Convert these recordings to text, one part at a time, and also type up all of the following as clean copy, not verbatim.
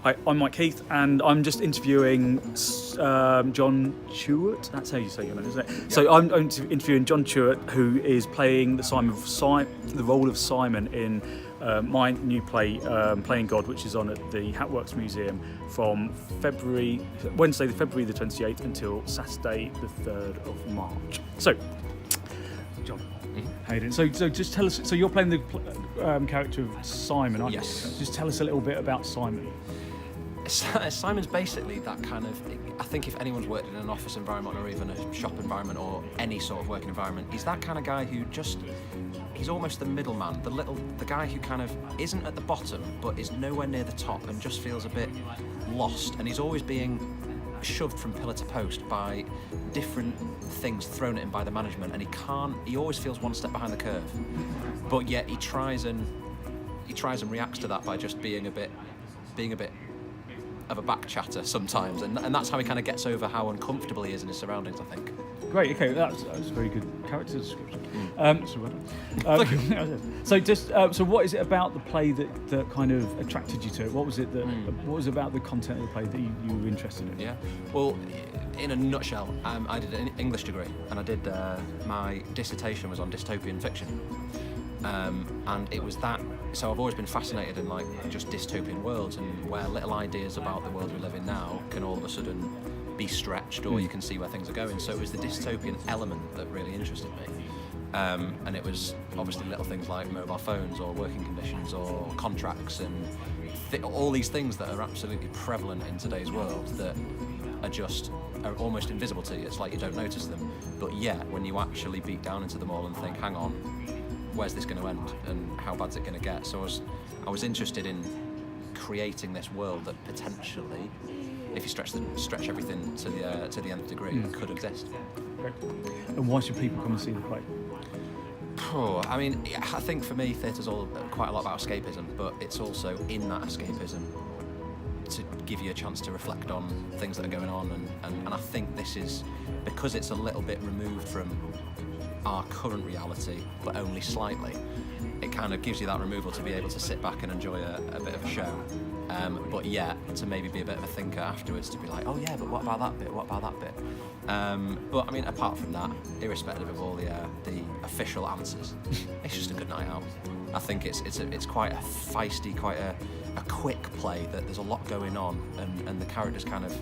Hi, I'm Mike Heath, and I'm just interviewing John TUEART. That's how you say your name, isn't it? Yeah. So I'm interviewing John TUEART, who is playing the role of Simon in my new play, Playing God, which is on at the Hatworks Museum from Wednesday, February the 28th, until Saturday, the 3rd of March. So, John. How you doing? So just tell us. So you're playing the character of Simon, aren't you? Yes. Just tell us a little bit about Simon. Simon's basically that kind of. I think if anyone's worked in an office environment or even a shop environment or any sort of working environment, he's that kind of guy who he's almost the middleman, the guy who kind of isn't at the bottom but is nowhere near the top and just feels a bit lost, and he's always being shoved from pillar to post by different things thrown at him by the management, and he always feels one step behind the curve, but yet he tries and reacts to that by just being a bit of a back chatter sometimes, and that's how he kind of gets over how uncomfortable he is in his surroundings, I think. Great, okay, that's a very good character description. So what is it about the play that kind of attracted you to it? What was it about the content of the play that you were interested in? Yeah, well, in a nutshell, I did an English degree, and I did my dissertation was on dystopian fiction. And it was that, so I've always been fascinated in like just dystopian worlds and where little ideas about the world we live in now can all of a sudden be stretched, or you can see where things are going. So it was the dystopian element that really interested me. And it was obviously little things like mobile phones or working conditions or contracts and all these things that are absolutely prevalent in today's world that are almost invisible to you. It's like you don't notice them, but yet when you actually beat down into them all and think, hang on, where's this going to end and how bad's it going to get? So I was interested in creating this world that potentially, if you stretch everything to the nth degree, could exist. Great. And why should people come and see the play? I mean, I think for me, theatre's quite a lot about escapism, but it's also in that escapism to give you a chance to reflect on things that are going on, and I think this is, because it's a little bit removed from our current reality, but only slightly, it kind of gives you that removal to be able to sit back and enjoy a bit of a show, but yet to maybe be a bit of a thinker afterwards, to be like, oh yeah, but what about that bit, what about that bit? But I mean, apart from that, irrespective of all the official answers, it's just a good night out. I think it's quite a feisty, quite a quick play, that there's a lot going on, and the characters kind of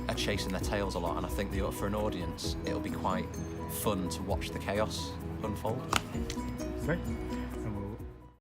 are chasing their tails a lot, and I think for an audience it'll be quite fun to watch the chaos unfold. Great.